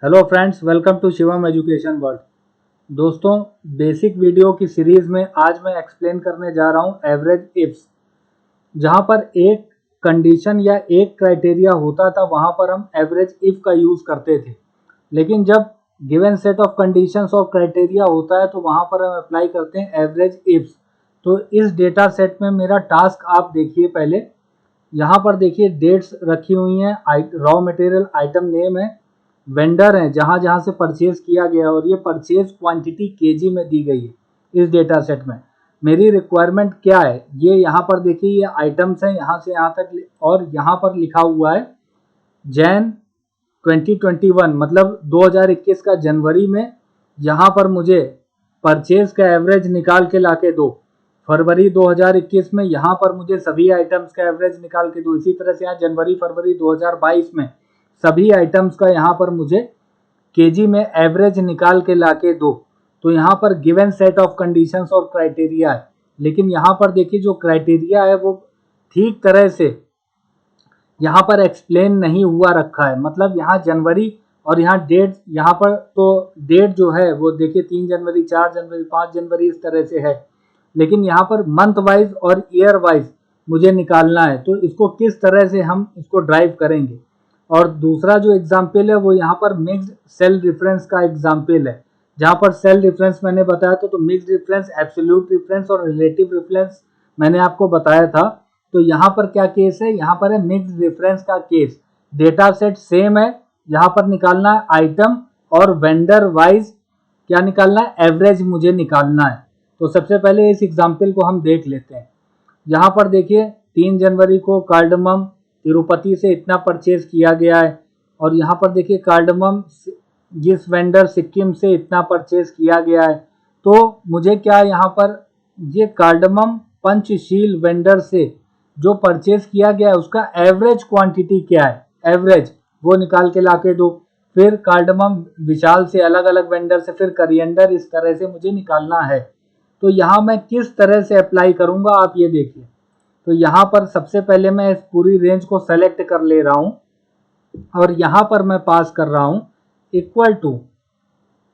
Hello friends, welcome to Shivam education world. दोस्तों, basic video की series में आज मैं एक्सप्लेन करने जा रहा हूं एवरेज इफ्स। जहां पर एक कंडीशन या एक क्राइटेरिया होता था वहां पर हम एवरेज इफ का यूज करते थे, लेकिन जब गिवन सेट ऑफ कंडीशंस और क्राइटेरिया होता है तो वहां पर हम अप्लाई करते हैं एवरेज इफ्स। तो इस डेटा सेट में मेरा टास्क आप देखिए। पहले यहाँ पर देखिए डेट्स रखी हुई हैं, रॉ मटेरियल आइटम नेम है, वेंडर है जहाँ जहाँ से परचेज किया गया और ये परचेज क्वांटिटी केजी में दी गई है इस डेटा सेट में। मेरी रिक्वायरमेंट क्या है, ये यहाँ पर देखिए ये आइटम्स हैं यहाँ से यहाँ तक, और यहाँ पर लिखा हुआ है जैन 2021 मतलब 2021 का जनवरी में। यहाँ पर मुझे परचेज का एवरेज निकाल के लाके दो। फरवरी 2021 में यहाँ पर मुझे सभी आइटम्स का एवरेज निकाल के दो। इसी तरह से यहाँ जनवरी फरवरी 2022 में सभी आइटम्स का यहाँ पर मुझे केजी में एवरेज निकाल के लाके दो। तो यहाँ पर गिवन सेट ऑफ कंडीशंस और क्राइटेरिया है, लेकिन यहाँ पर देखिए जो क्राइटेरिया है वो ठीक तरह से यहाँ पर एक्सप्लेन नहीं हुआ रखा है। मतलब यहाँ जनवरी और यहाँ डेट, यहाँ पर तो डेट जो है वो देखिए 3 जनवरी 4 जनवरी 5 जनवरी इस तरह से है, लेकिन यहाँ पर मंथ वाइज और ईयर वाइज मुझे निकालना है। तो इसको किस तरह से हम इसको ड्राइव करेंगे। और दूसरा जो एग्जाम्पल है वो यहाँ पर मिक्स्ड सेल डिफरेंस का एग्जाम्पल है, जहाँ पर सेल डिफरेंस मैंने बताया तो मिक्स्ड डिफरेंस, एब्सोल्यूट डिफरेंस और रिलेटिव डिफरेंस मैंने आपको बताया था। तो यहाँ पर क्या केस है, यहाँ पर है मिक्स्ड डिफरेंस का केस। डेटा सेट सेम है, यहाँ पर निकालना है आइटम और वेंडर वाइज क्या निकालना है, एवरेज मुझे निकालना है। तो सबसे पहले इस एग्जाम्पल को हम देख लेते हैं। यहाँ पर देखिए 3 जनवरी को कार्डमम तिरुपति से इतना परचेज किया गया है, और यहाँ पर देखिए कार्डमम जिस वेंडर सिक्किम से इतना परचेज किया गया है। तो मुझे क्या यहाँ पर ये कार्डमम पंचशील वेंडर से जो परचेज किया गया है उसका एवरेज क्वांटिटी क्या है, एवरेज वो निकाल के लाके दो। फिर कार्डमम विशाल से अलग अलग वेंडर से, फिर करिएंडर, इस तरह से मुझे निकालना है। तो यहाँ मैं किस तरह से अप्लाई करूंगा आप ये देखिए। तो यहाँ पर सबसे पहले मैं इस पूरी रेंज को सेलेक्ट कर ले रहा हूँ और यहाँ पर मैं पास कर रहा हूँ इक्वल टू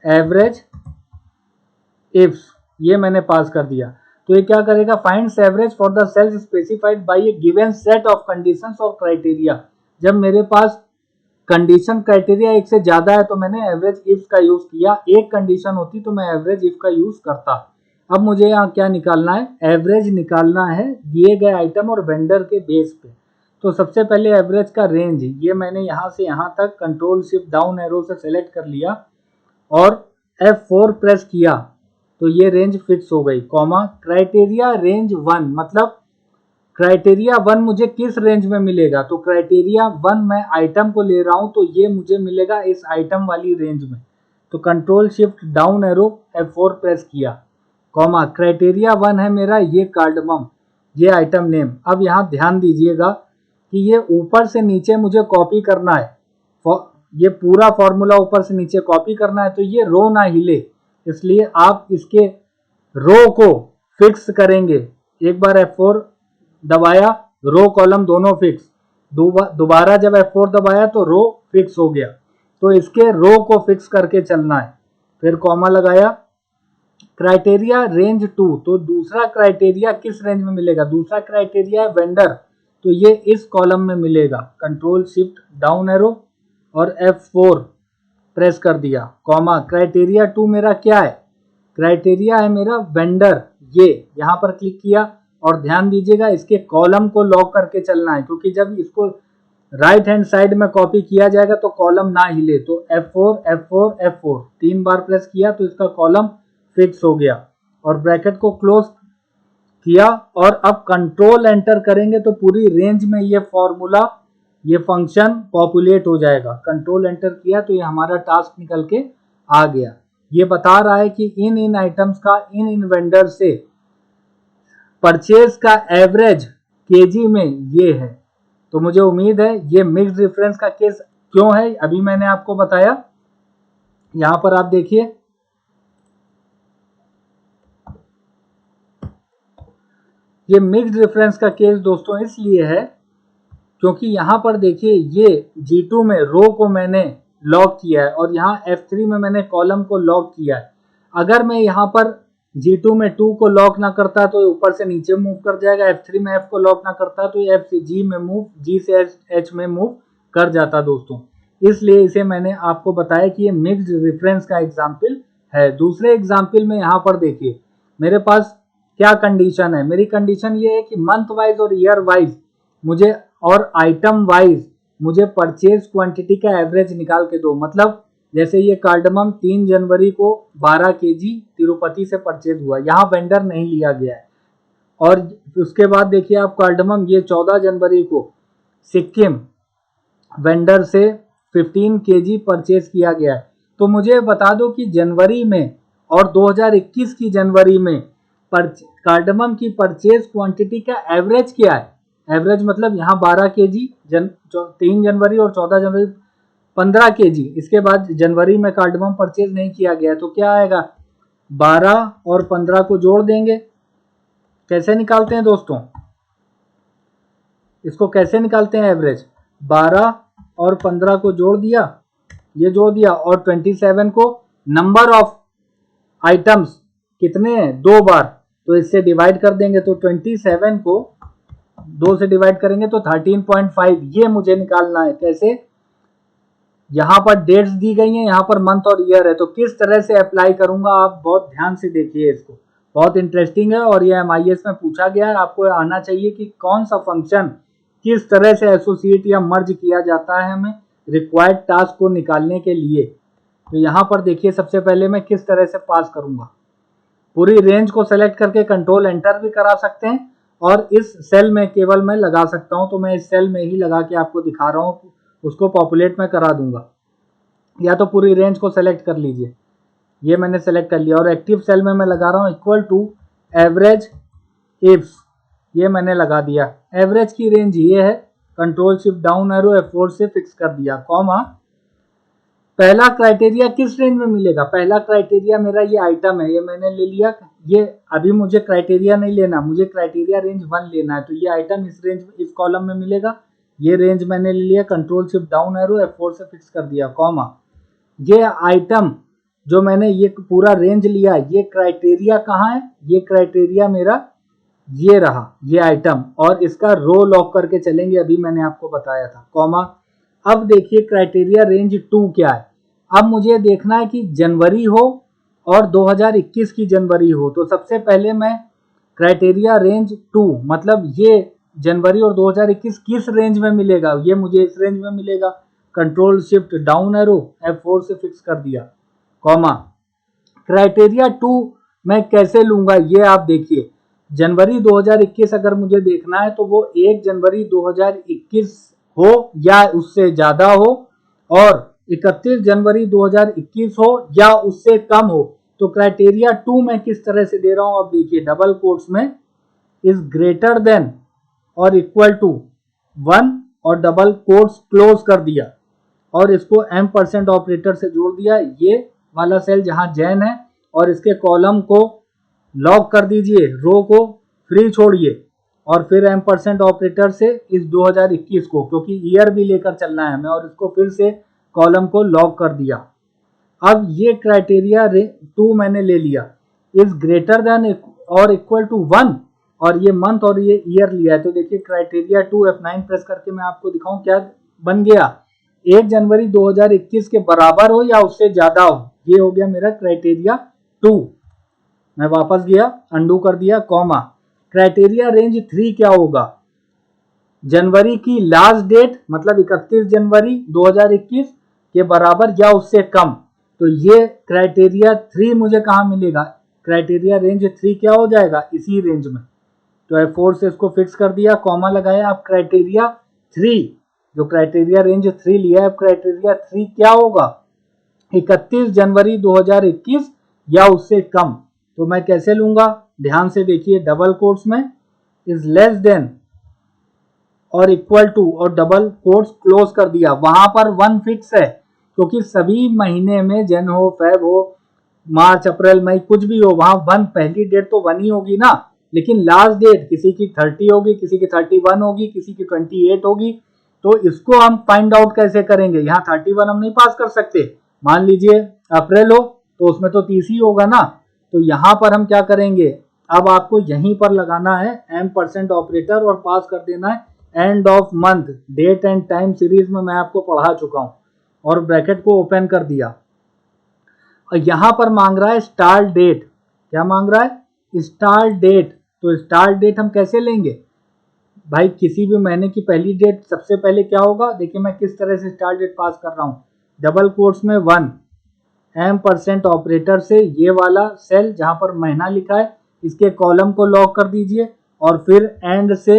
एवरेज इफ्स, ये मैंने पास कर दिया। तो ये क्या करेगा, finds average for the cells specified by a given set of conditions और क्राइटेरिया। जब मेरे पास कंडीशन क्राइटेरिया एक से ज्यादा है तो मैंने एवरेज इफ का यूज किया, एक कंडीशन होती तो मैं एवरेज इफ का यूज करता। अब मुझे यहाँ क्या निकालना है, एवरेज निकालना है दिए गए आइटम और वेंडर के बेस पे। तो सबसे पहले एवरेज का रेंज ये मैंने यहाँ से यहाँ तक कंट्रोल शिफ्ट डाउन एरो से सेलेक्ट कर लिया और F4 प्रेस किया तो ये रेंज फिक्स हो गई। कॉमा क्राइटेरिया रेंज 1, मतलब क्राइटेरिया 1 मुझे किस रेंज में मिलेगा, तो क्राइटेरिया 1 मैं आइटम को ले रहा हूं तो ये मुझे मिलेगा इस आइटम वाली रेंज में। तो control shift down arrow F4 press किया, कॉमा क्राइटेरिया 1 है मेरा ये कार्डमम, ये आइटम नेम। अब यहाँ ध्यान दीजिएगा कि ये ऊपर से नीचे मुझे कॉपी करना है, ये पूरा फॉर्मूला ऊपर से नीचे कॉपी करना है तो ये रो ना हिले, इसलिए आप इसके रो को फिक्स करेंगे। एक बार F4 दबाया, रो कॉलम दोनों फिक्स, दोबारा जब F4 दबाया तो रो फिक्स हो गया। तो इसके रो को फिक्स करके चलना है। फिर कॉमा लगाया, क्राइटेरिया रेंज 2, तो दूसरा क्राइटेरिया किस रेंज में मिलेगा, दूसरा क्राइटेरिया है वेंडर, तो ये इस कॉलम में मिलेगा। कंट्रोल शिफ्ट डाउन एरो और F4 प्रेस कर दिया, कॉमा क्राइटेरिया 2 मेरा क्या है, क्राइटेरिया है मेरा वेंडर, ये यहाँ पर क्लिक किया। और ध्यान दीजिएगा इसके कॉलम को लॉक करके चलना है, क्योंकि जब इसको राइट हैंड साइड में कॉपी किया जाएगा तो कॉलम ना हिले। तो F4 F4 F4 3 बार प्रेस किया तो इसका कॉलम फिक्स हो गया और ब्रैकेट को क्लोज किया। और अब कंट्रोल एंटर करेंगे तो पूरी रेंज में ये फॉर्मूला, ये फंक्शन पॉपुलेट हो जाएगा। कंट्रोल एंटर किया तो ये हमारा टास्क निकल के आ गया। ये बता रहा है कि इन आइटम्स का इन वेंडर से परचेज का एवरेज केजी में ये है। तो मुझे उम्मीद है ये मिक्स्ड डिफरेंस का केस क्यों है अभी मैंने आपको बताया। यहां पर आप देखिए ये मिक्स्ड डिफरेंस का केस दोस्तों इसलिए है क्योंकि यहां पर देखिए ये G2 में रो को मैंने लॉक किया है और यहाँ F3 में मैंने कॉलम को लॉक किया है। अगर मैं यहाँ पर G2 में 2 को लॉक ना करता तो ऊपर से नीचे मूव कर जाएगा, F3 में F को लॉक ना करता तो F से G में मूव, G से H में मूव कर जाता दोस्तों। इसलिए इसे मैंने आपको बताया कि ये मिक्स्ड रेफरेंस का एग्जाम्पल है। दूसरे एग्जाम्पल में यहाँ पर देखिए मेरे पास क्या कंडीशन है। मेरी कंडीशन ये है कि मंथ वाइज और ईयर वाइज मुझे और आइटम वाइज मुझे परचेज क्वांटिटी का एवरेज निकाल के दो। मतलब जैसे ये कार्डमम 3 जनवरी को 12 केजी तिरुपति से परचेज हुआ, यहाँ वेंडर नहीं लिया गया है। और उसके बाद देखिए आप कार्डमम ये 14 जनवरी को सिक्किम वेंडर से 15 केजी परचेज किया गया है। तो मुझे बता दो कि जनवरी में और 2021 की जनवरी में कार्डमम की परचेज क्वांटिटी का एवरेज क्या है। एवरेज मतलब यहाँ 12 केजी 3 जनवरी और 14 जनवरी 15 केजी। इसके बाद जनवरी में कार्डमम परचेज नहीं किया गया तो क्या आएगा, 12 और 15 को जोड़ देंगे। कैसे निकालते हैं दोस्तों, इसको कैसे निकालते हैं एवरेज, 12 और 15 को जोड़ दिया, ये जोड़ दिया और 27 को नंबर ऑफ आइटम्स कितने हैं 2 बार, तो इससे डिवाइड कर देंगे। तो 27 को 2 से डिवाइड करेंगे तो 13.5 ये मुझे निकालना है। कैसे, यहाँ पर डेट्स दी गई हैं, यहाँ पर मंथ और ईयर है, तो किस तरह से अप्लाई करूंगा आप बहुत ध्यान से देखिए इसको, बहुत इंटरेस्टिंग है और ये MIS में पूछा गया है। आपको आना चाहिए कि कौन सा फंक्शन किस तरह से एसोसिएट या मर्ज किया जाता है हमें रिक्वायर्ड टास्क को निकालने के लिए। तो यहाँ पर देखिए सबसे पहले मैं किस तरह से पास करूंगा, पूरी रेंज को सेलेक्ट करके कंट्रोल एंटर भी करा सकते हैं और इस सेल में केवल मैं लगा सकता हूं, तो मैं इस सेल में ही लगा के आपको दिखा रहा हूं, उसको पॉपुलेट में करा दूंगा। या तो पूरी रेंज को सेलेक्ट कर लीजिए, ये मैंने सेलेक्ट कर लिया और एक्टिव सेल में मैं लगा रहा हूं इक्वल टू एवरेज इफ्स, ये मैंने लगा दिया। एवरेज की रेंज ये है, control shift down arrow F4 से फिक्स कर दिया, कॉमा। पहला क्राइटेरिया किस रेंज में मिलेगा, पहला क्राइटेरिया मेरा ये आइटम है, ये मैंने ले लिया। ये अभी मुझे क्राइटेरिया नहीं लेना, मुझे क्राइटेरिया रेंज 1 लेना है, तो ये आइटम इस रेंज इस कॉलम में मिलेगा। ये रेंज मैंने ले लिया, control shift down arrow F4 से फिक्स कर दिया, कॉमा। ये आइटम जो मैंने ये पूरा रेंज लिया, ये क्राइटेरिया कहाँ है, ये क्राइटेरिया मेरा ये रहा, ये आइटम, और इसका रो लॉक करके चलेंगे, अभी मैंने आपको बताया था, कॉमा। अब देखिए क्राइटेरिया रेंज 2 क्या है। अब मुझे देखना है कि जनवरी हो और 2021 की जनवरी हो, तो सबसे पहले मैं क्राइटेरिया रेंज 2 मतलब ये जनवरी और 2021 किस रेंज में मिलेगा, ये मुझे इस रेंज में मिलेगा। Control shift down arrow F4 से फिक्स कर दिया, कॉमा। क्राइटेरिया 2 मैं कैसे लूंगा ये आप देखिए, जनवरी 2021 अगर मुझे देखना है तो वो 1 जनवरी 2021 हो या उससे ज्यादा हो और 31 जनवरी 2021 हो या उससे कम हो। तो क्राइटेरिया 2 मैं किस तरह से दे रहा हूं, अब देखिए डबल कोट्स में इज ग्रेटर देन और इक्वल टू 1 और डबल कोट्स क्लोज कर दिया और इसको M% ऑपरेटर से जोड़ दिया, ये वाला सेल जहां जैन है, और इसके कॉलम को लॉक कर दीजिए, रो को फ्री छोड़िए और फिर M% ऑपरेटर से इस 2021 को, क्योंकि ईयर भी लेकर चलना है हमें, और इसको फिर से कॉलम को लॉक कर दिया। अब ये क्राइटेरिया 2 मैंने ले लिया, इज ग्रेटर देन और इक्वल टू 1 और ये मंथ और ये ईयर लिया है। तो देखिए क्राइटेरिया 2 F9 प्रेस करके मैं आपको दिखाऊं क्या बन गया, 1 जनवरी 2021 के बराबर हो या उससे ज्यादा हो, ये हो गया मेरा क्राइटेरिया 2। मैं वापस गया, अंडू कर दिया, कॉमा। क्राइटेरिया रेंज 3 क्या होगा, जनवरी की लास्ट डेट मतलब 31 जनवरी 2021 के बराबर या उससे कम। तो ये क्राइटेरिया 3 मुझे कहाँ मिलेगा, क्राइटेरिया रेंज 3 क्या हो जाएगा, इसी रेंज में। तो F4 से इसको फिक्स कर दिया, कॉमा लगाया। अब क्राइटेरिया 3 जो क्राइटेरिया रेंज 3 लिया है, अब क्राइटेरिया 3 क्या होगा, 31 जनवरी 2021 या उससे कम। तो मैं कैसे लूंगा, ध्यान से देखिए, डबल कोट्स में इज लेस देन और इक्वल टू और डबल कोट्स क्लोज कर दिया, वहां पर 1 फिक्स है क्योंकि सभी महीने में जन हो, फेब हो, मार्च, अप्रैल, मई कुछ भी हो, वहां 1 पहली डेट तो 1 ही होगी ना, लेकिन लास्ट डेट किसी की 30 होगी, किसी की 31 होगी, किसी की 28 होगी, तो इसको हम फाइंड आउट कैसे करेंगे? यहाँ 31 हम नहीं पास कर सकते, मान लीजिए अप्रैल हो तो उसमें तो 30 ही होगा ना। तो यहाँ पर हम क्या करेंगे, अब आपको यहीं पर लगाना है M% ऑपरेटर और पास कर देना है end of month, date and time series में मैं आपको पढ़ा चुका हूँ, और ब्रैकेट को ओपन कर दिया। और यहाँ पर मांग रहा है स्टार्ट डेट, क्या मांग रहा है? Start date. तो स्टार्ट डेट हम कैसे लेंगे भाई? किसी भी महीने की पहली डेट सबसे पहले क्या होगा, देखिए मैं किस तरह से स्टार्ट डेट पास कर रहा हूँ, डबल कोट्स में 1, M% ऑपरेटर से ये वाला सेल जहां पर महीना लिखा है इसके कॉलम को लॉक कर दीजिए, और फिर एंड से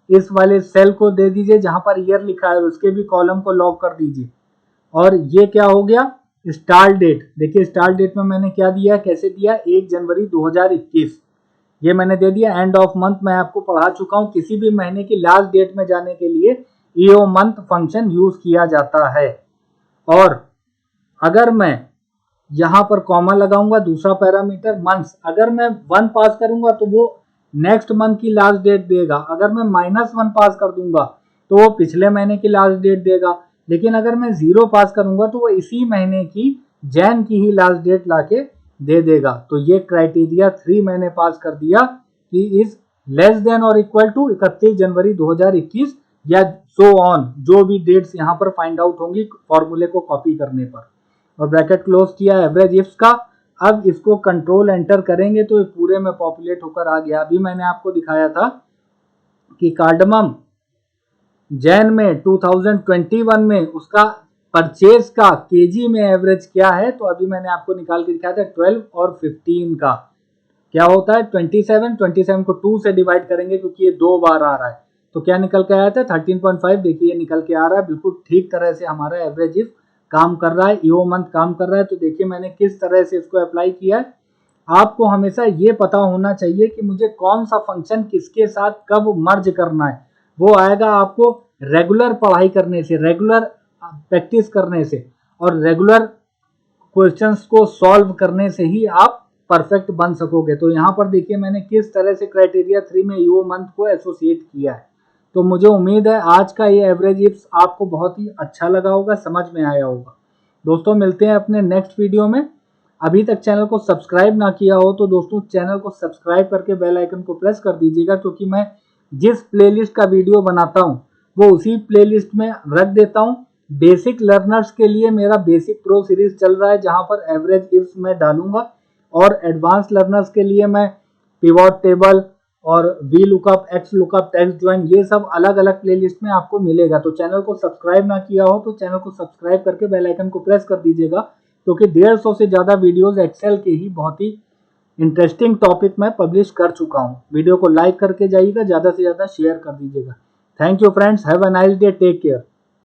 इस वाले सेल को दे दीजिए जहां पर ईयर लिखा है उसके भी कॉलम को लॉक कर दीजिए। और ये क्या हो गया? Start date. देखिए स्टार्ट डेट में मैंने क्या दिया, कैसे दिया, 1 जनवरी 2021, ये मैंने दे दिया। एंड ऑफ मंथ मैं आपको पढ़ा चुका हूं, किसी भी महीने की लास्ट डेट में जाने के लिए ईओ मंथ फंक्शन यूज किया जाता है। और अगर मैं यहाँ पर कॉमा लगाऊंगा, दूसरा पैरामीटर मंथ्स, अगर मैं 1 पास करूंगा तो वो नेक्स्ट मंथ की लास्ट डेट देगा, अगर मैं -1 पास कर दूंगा तो वो पिछले महीने की लास्ट डेट देगा, लेकिन अगर मैं 0 पास करूंगा तो वो इसी महीने की जैन की ही लास्ट डेट लाके दे देगा। तो ये क्राइटेरिया 3 मैंने पास कर दिया कि इज लेस देन और इक्वल टू 31 जनवरी 2021 या सो ऑन, जो भी डेट्स यहाँ पर फाइंड आउट होंगी फॉर्मूले को कॉपी करने पर। और ब्रैकेट क्लोज किया एवरेज इफ्स का। अब इसको कंट्रोल एंटर करेंगे तो ये पूरे में पॉपुलेट होकर आ गया। अभी मैंने आपको दिखाया था कि कार्डमम जैन में 2021 में उसका परचेज का केजी में एवरेज क्या है, तो अभी मैंने आपको निकाल के दिखाया था 12 और 15 का क्या होता है 27 को 2 से डिवाइड करेंगे क्योंकि ये 2 बार आ रहा है, तो क्या निकल के आया था 13.5। देखिए ये निकल के आ रहा है, बिल्कुल ठीक तरह से हमारा एवरेज इफ काम कर रहा है, ईओ मंथ काम कर रहा है। तो देखिए मैंने किस तरह से इसको अप्लाई किया है। आपको हमेशा ये पता होना चाहिए कि मुझे कौन सा फंक्शन किसके साथ कब मर्ज करना है, वो आएगा आपको रेगुलर पढ़ाई करने से, रेगुलर प्रैक्टिस करने से, और रेगुलर क्वेश्चंस को सॉल्व करने से ही आप परफेक्ट बन सकोगे। तो यहाँ पर देखिए मैंने किस तरह से क्राइटेरिया 3 में ईओ मंथ को एसोसिएट किया है। तो मुझे उम्मीद है आज का ये एवरेज इफ्स आपको बहुत ही अच्छा लगा होगा, समझ में आया होगा। दोस्तों मिलते हैं अपने नेक्स्ट वीडियो में। अभी तक चैनल को सब्सक्राइब ना किया हो तो दोस्तों चैनल को सब्सक्राइब करके बेल आइकन को प्रेस कर दीजिएगा, क्योंकि मैं जिस प्लेलिस्ट का वीडियो बनाता हूँ वो उसी प्लेलिस्ट में रख देता हूँ। बेसिक लर्नर्स के लिए मेरा बेसिक प्रो सीरीज चल रहा है जहाँ पर एवरेज इफ्स मैं डालूंगा, और एडवांस लर्नर्स के लिए मैं पिवट टेबल और V lookup, x lookup, text join, ये सब अलग अलग प्लेलिस्ट में आपको मिलेगा। तो चैनल को सब्सक्राइब ना किया हो तो चैनल को सब्सक्राइब करके बेल आइकन को प्रेस कर दीजिएगा, क्योंकि 150 से ज़्यादा वीडियोस एक्सेल के ही बहुत ही इंटरेस्टिंग टॉपिक मैं पब्लिश कर चुका हूँ। वीडियो को लाइक करके जाइएगा, ज़्यादा से ज़्यादा शेयर कर दीजिएगा। Thank you friends, have a nice day, take care.